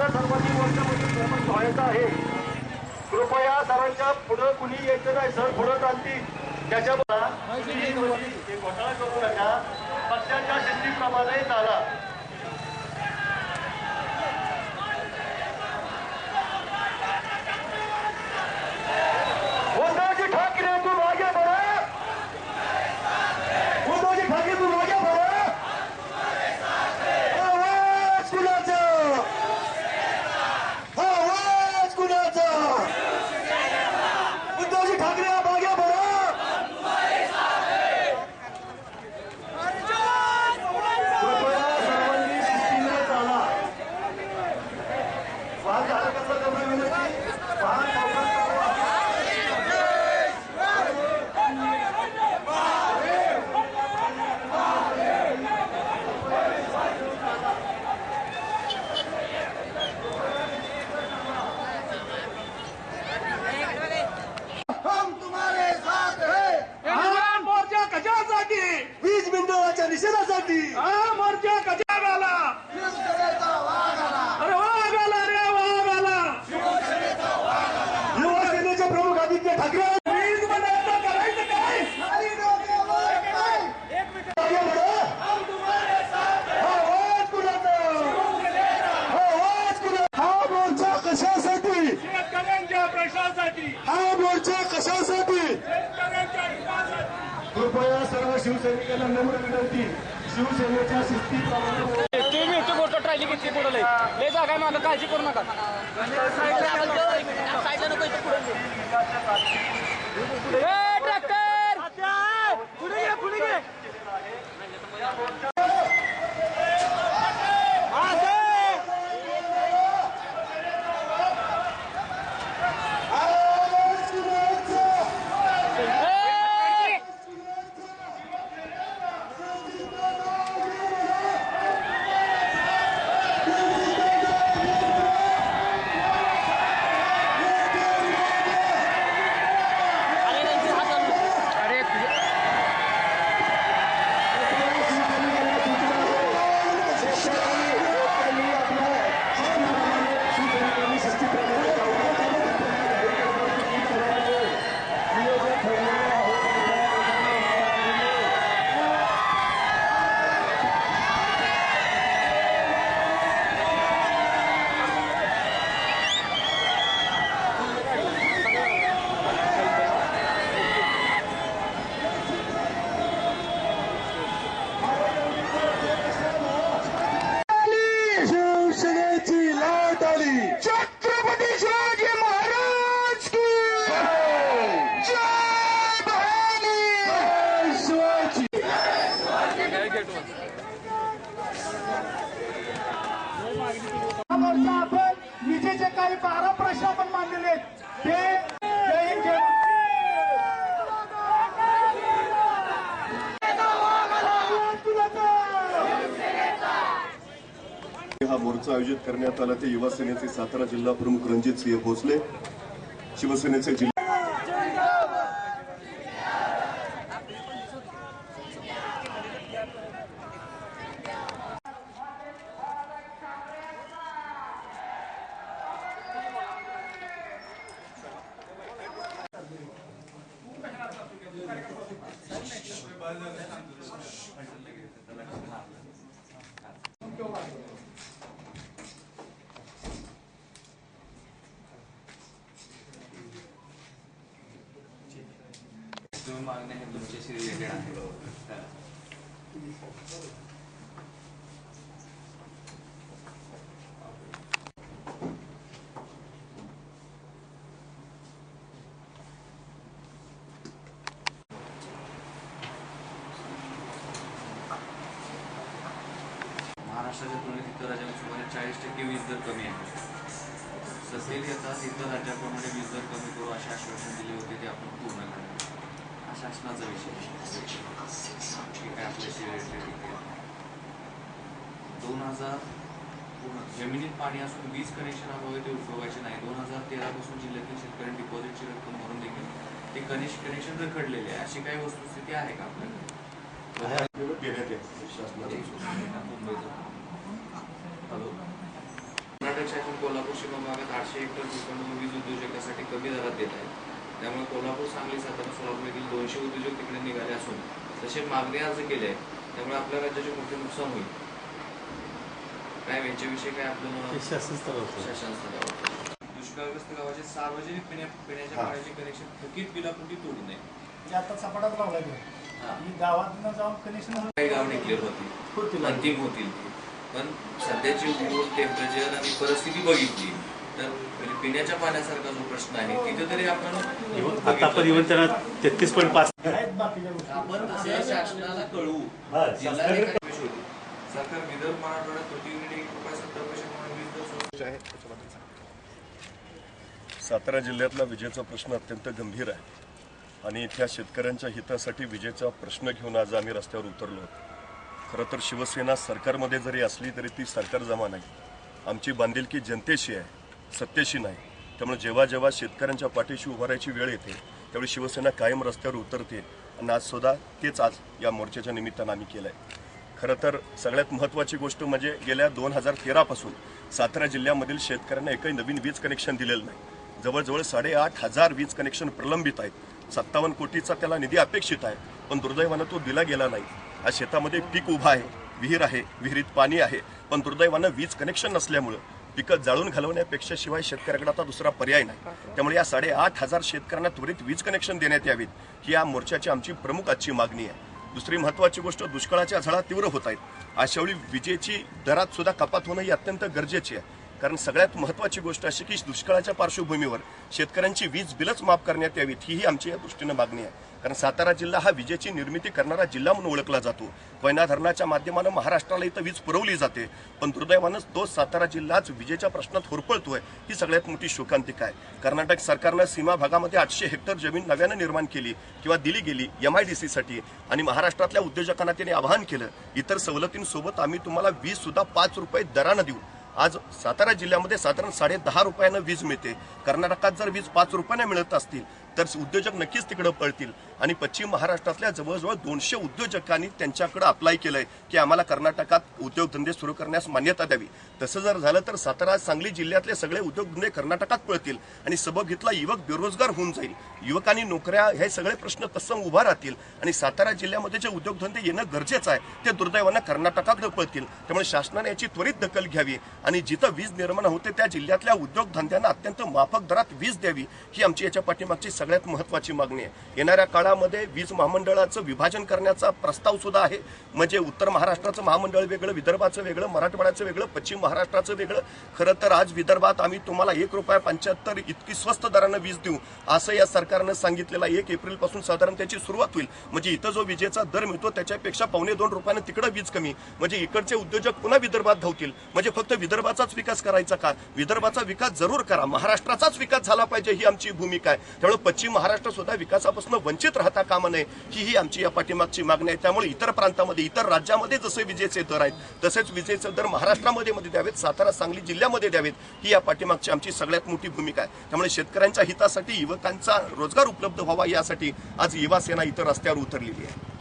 आपल्या सर्वांनी वर्षामध्ये सहमत व्हायचं आहे. कृपया सरांच्या पुढे कुणी यायचं नाही. सर पुढे चालतील त्याच्या घोटाळा करू नका. पक्षाच्या शिस्तीप्रमाणे चाला. उद्धवजी ठाकरे तू मागे बघा. उद्धवजी ठाकरे तू मागे बघा. आवाज कुणाचा? आवाज कुणाचा? उद्धवजी ठाकरे मागे बघा. कृपया सर्वांनी शिस्तीने चाला. वाद झाला कसं तेवढं विनंती. वाद वीज बिंदूच्या निषेधासाठी मोर्चा कशा आला. अरे वाघ आला रे वाघ आला. युवासेनेचे प्रमुख आदित्य ठाकरे वीज बंद करायचं काय. आवाज कुणाचा? आवाज कुणा? हा मोर्चा कशासाठी? शेतकऱ्यांच्या प्रश्नासाठी. हा मोर्चा कशासाठी? कृपया सर्व शिवसैनिकांना नम्र विनंती. शिवसेनेच्या शिस्तीप्रमाणे तुम्ही इथे मोठं ट्रॅली किती पुढे लय जागा माझं काळजी करू नका. ट्रॅक्टर पुढे घे पुढे घे. छत्रपती शिवाजी महाराज की जय भवानी. शिवाजी आपण विजेचे काही 12 प्रश्न आपण मांडलेले आहेत ते हा मोर्चा आयोजित करण्यात आला. ते युवा सेनेचे सातारा जिल्हा प्रमुख रणजित सिंह भोसले, शिवसेनेचे जिल्हा मागण्या हे तुमच्याशी रिलेटेड आहे. महाराष्ट्राच्या तुलनेत इतर राज्यामध्ये सुमारे 40% वीज दर कमी आहे. सत्तेत येतात इतर राज्याप्रमाणे वीज दर कमी करू असे आश्वासन दिले होते ते आपण पूर्ण करणार. हा शासनाचा विषय काय आपल्याशी रिलेटेड 2000 जमिनीत पाणी असून वीज कनेक्शन हवे ते उपयोगाचे नाही. 2013 पासून जिल्ह्यातील शेतकऱ्यांनी डिपॉझिटची रक्कम भरून देखील ते कनेक्शन रखडलेले आहे. अशी काही वस्तुस्थिती आहे का आपल्याकडे? शासनाच्या हॅलो अपेक्षा आहे, कोल्हापूर सीमा भागात 800 हेक्टर भूखंड वीज उद्योजकासाठी कमी दरात देत आहे. त्यामुळे कोल्हापूर, सांगली, सातारा, सोलापूर येथील 200 उद्योजक तिकडे निघाले असून तसे मागणी अर्ज केले आहे. त्यामुळे आपल्या राज्याचे मोठे नुकसान होईल. काय याच्याविषयी काय आपलं शासनस्तरावर दुष्काळग्रस्त गावाचे सार्वजनिक पिण्याच्या पाण्याचे कनेक्शन थकीत बिलापोटी तोडू नये. आता सपाटाच लावला ही गावातनं जाऊन कनेक्शन काही गाव डिक्लेअर होतील, अंतिम होतील. पण सध्याची ऊन, टेम्परेचर आणि परिस्थिती बघितली तर पिण्याच्या पाण्यासारखा जो प्रश्न आहे तिथे तरी आपण त्यांना 33.5 आपण तसे शासनाला कळवू. जिल्हाधिकारी सरकार विदर्भ मराठवाड्यात प्रति युनिट ₹1.70 म्हणून वीज दर सुरू आहे. सातारा जिल्ह्यातला विजेचा प्रश्न अत्यंत गंभीर आहे आणि इथल्या शेतकऱ्यांच्या हितासाठी विजेचा प्रश्न घेऊन आज आम्ही रस्त्यावर उतरलो आहोत. खरं तर शिवसेना सरकारमध्ये जरी असली तरी ती सरकार जमा नाही. आमची बांधिलकी जनतेशी आहे, सत्तेशी नाही. त्यामुळे जेव्हा जेव्हा शेतकऱ्यांच्या पाठीशी उभारायची वेळ येते त्यावेळी शिवसेना कायम रस्त्यावर उतरते आणि आज तेच आज या मोर्चाच्या निमित्तानं आम्ही केलं आहे. खरं तर सगळ्यात महत्त्वाची गोष्ट म्हणजे गेल्या 2013 पासून सातारा जिल्ह्यामधील शेतकऱ्यांना एकही नवीन वीज कनेक्शन दिलेलं नाही. जवळजवळ 8,500 वीज कनेक्शन प्रलंबित आहेत. 57 कोटीचा त्याला निधी अपेक्षित आहे, पण दुर्दैवानं तो दिला गेला नाही. आज शेतामध्ये पीक उभा आहे, विहीर आहे, विहिरीत पाणी आहे, पण दुर्दैवानं वीज कनेक्शन नसल्यामुळं पिकं जाळून घालवण्यापेक्षा शिवाय शेतकऱ्याकडे आता दुसरा पर्याय नाही. त्यामुळे या 8,500 शेतकऱ्यांना त्वरित वीज कनेक्शन देण्यात यावीत ही या मोर्चाची आमची प्रमुख आजची मागणी आहे. दुसरी महत्त्वाची गोष्ट, दुष्काळाच्या झळा तीव्र होत आहेत. अशावेळी विजेची दरात सुद्धा कपात होणं ही अत्यंत गरजेची आहे. कारण सगळ्यात महत्त्वाची गोष्ट अशी की दुष्काळाच्या पार्श्वभूमीवर शेतकऱ्यांची वीज बिलच माफ करण्यात यावीत ही आमची या दृष्टीनं मागणी आहे. कारण सातारा जिल्हा हा विजेची निर्मिती करणारा जिल्हा म्हणून ओळखला जातो. कोयना धरणाच्या माध्यमानं महाराष्ट्राला इथं वीज पुरवली जाते, पण दुर्दैवानं तो सातारा जिल्हाच विजेच्या प्रश्नात होरपळतोय ही सगळ्यात मोठी शोकांतिका आहे. कर्नाटक सरकारनं सीमा भागामध्ये 800 हेक्टर जमीन नव्यानं निर्माण केली किंवा दिली गेली MIDCसाठी आणि महाराष्ट्रातल्या उद्योजकांना त्यांनी आवाहन केलं, इतर सवलतींसोबत आम्ही तुम्हाला वीज सुद्धा 5 रुपये दरानं देऊ. आज सातारा जिल्ह्यामध्ये साधारण 10.5 रुपयानं वीज मिळते. कर्नाटकात जर वीज 5 रुपयानं मिळत असतील तर उद्योजक नक्कीच तिकडे पळतील. आणि पश्चिम महाराष्ट्रातल्या जवळजवळ 200 उद्योजकांनी त्यांच्याकडे अप्लाय केलंय की आम्हाला कर्नाटकात उद्योगधंदे सुरू करण्यास मान्यता द्यावी. तसं जर झालं तर सातारा, सांगली जिल्ह्यातले सगळे उद्योगधंदे कर्नाटकात पळतील आणि सबब युवक बेरोजगार होऊन जाईल. युवकांनी नोकऱ्या हे सगळे प्रश्न तत्सम उभा राहतील आणि सातारा जिल्ह्यामध्ये जे उद्योगधंदे येणं गरजेचं आहे ते दुर्दैवानं कर्नाटकाकडे पळतील. त्यामुळे शासनाने याची त्वरित दखल घ्यावी आणि जिथं वीज निर्माण होते त्या जिल्ह्यातल्या उद्योगधंद्यांना अत्यंत माफक दरात वीज द्यावी ही आमची याच्या पाठीमागची सगळ्यात महत्त्वाची मागणी आहे. येणाऱ्या काळामध्ये वीज महामंडळाचं विभाजन करण्याचा प्रस्ताव सुद्धा आहे. म्हणजे उत्तर महाराष्ट्राचं महामंडळ वेगळं, विदर्भाचं वेगळं, मराठवाड्याचं वेगळं, पश्चिम महाराष्ट्राचं वेगळं. खरं तर आज विदर्भात आम्ही तुम्हाला ₹1.75 इतकी स्वस्त दरानं वीज देऊ असं या सरकारनं सांगितलेलं. 1 एप्रिलपासून साधारण त्याची सुरुवात होईल. म्हणजे इथं जो विजेचा दर मिळतो त्याच्यापेक्षा ₹1.25 रुपयानं तिकडं वीज कमी. म्हणजे इकडचे उद्योजक पुन्हा विदर्भात धावतील. म्हणजे फक्त विदर्भाचाच विकास करायचा का? विदर्भाचा विकास जरूर करा, महाराष्ट्राचाच विकास झाला पाहिजे ही आमची भूमिका आहे. त्यामुळे पश्चिम महाराष्ट्र सुद्धा विकासापासून वंचित राहता कामा नये ही आमची या पाठीमागची मागणी आहे. त्यामुळे इतर प्रांतामध्ये, इतर राज्यामध्ये जसे विजेचे दर आहेत तसेच विजेचे दर महाराष्ट्रामध्ये द्यावेत, सातारा, सांगली जिल्ह्यामध्ये द्यावेत ही या पाठीमागची आमची सगळ्यात मोठी भूमिका आहे. त्यामुळे शेतकऱ्यांच्या हितासाठी, युवकांचा रोजगार उपलब्ध व्हावा यासाठी आज युवा सेना इतर रस्त्यावर उतरलेली आहे.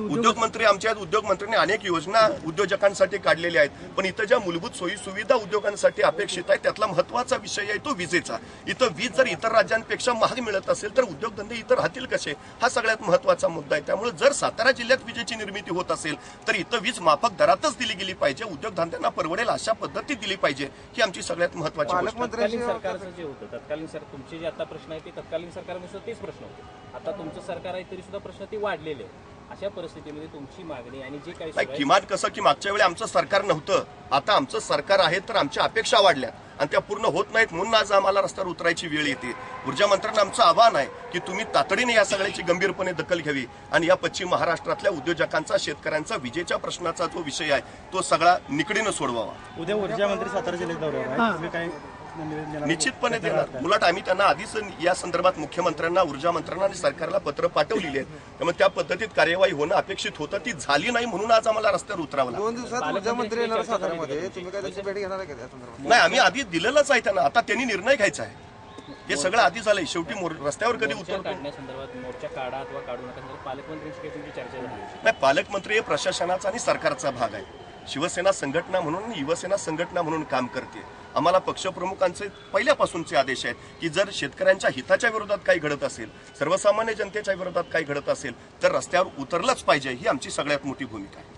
उद्योगमंत्री आमच्या उद्योगमंत्र्यांनी अनेक योजना उद्योजकांसाठी काढलेल्या आहेत, पण इथं ज्या मूलभूत सोयी सुविधा उद्योगांसाठी अपेक्षित आहे त्यातला महत्त्वाचा विषय आहे तो विजेचा. इथं वीज जर इतर राज्यांपेक्षा महाग मिळत असेल तर उद्योगधंदे इतर राहतील कसे हा सगळ्यात महत्त्वाचा मुद्दा आहे. त्यामुळे जर सातारा जिल्ह्यात विजेची निर्मिती होत असेल तर इथं वीज माफक दरातच दिली गेली पाहिजे, उद्योगधंद्यांना परवडेल अशा पद्धतीत दिली पाहिजे ही आमची सगळ्यात महत्त्वाची गोष्ट आहे. तत्कालीन सरकारचं जे होतं, तत्कालीन तुमचे जे आता प्रश्न आहेत ते तत्कालीन सरकारमध्ये तेच प्रश्न होते. आता तुमचं सरकार आहे तरी सुद्धा प्रश्न ते वाढलेले आहेत. अशा परिस्थितीमध्ये तुमची मागणी आणि जे काही किमान कसं की मागच्या वेळी आमचं सरकार नव्हतं, आता आमचं सरकार आहे तर आमच्या अपेक्षा वाढल्या आणि त्या पूर्ण होत नाहीत म्हणून आज आम्हाला रस्त्यावर उतरायची वेळ येते. ऊर्जा मंत्र्यांना आमचं आवाहन आहे की तुम्ही तातडीने या सगळ्याची गंभीरपणे दखल घ्यावी आणि या पश्चिम महाराष्ट्रातल्या उद्योजकांचा, शेतकऱ्यांचा विजेच्या प्रश्नाचा जो विषय आहे तो सगळा निकडीनं सोडवावा. उद्या ऊर्जा मंत्री सातारा जिल्ह्यात दौऱ्यावर आहेत, तुम्ही काय निश्चितपणे देणार. उलट आम्ही त्यांना आधीच या संदर्भात मुख्यमंत्र्यांना, ऊर्जा मंत्र्यांना आणि सरकारला पत्र पाठवलेली आहेत. त्यामुळे त्या पद्धतीत कार्यवाही होणं अपेक्षित होतं, ती झाली नाही म्हणून आज आम्हाला रस्त्यावर उतरावं लागलं. 2 दिवसात ऊर्जा मंत्री येणार साताऱ्यामध्ये, तुम्ही काय त्याची भेट घेणार आहे का त्या संदर्भात? नाही, आम्ही आधी दिलेलंच आहे त्यांना, आता त्यांनी निर्णय घ्यायचा आहे. हे सगळं आधी झालंय. शेवटी रस्त्यावर कधी उतरतो काढण्यासंदर्भात मोर्चा काढा अथवा काढू नका पालकमंत्र्यांची काही तुमची चर्चा झाली? नाही, पालकमंत्री हे प्रशासनाचा आणि सरकारचा भाग आहे. शिवसेना संघटना म्हणून युवसेना संघटना म्हणून काम करते. आम्हाला पक्षप्रमुखांचे पहिल्यापासूनचे आदेश आहेत की जर शेतकऱ्यांच्या हिताच्या विरोधात काही घडत असेल, सर्वसामान्य जनतेच्या विरोधात काही घडत असेल तर रस्त्यावर उतरलंच पाहिजे. ही आमची सगळ्यात मोठी भूमिका आहे.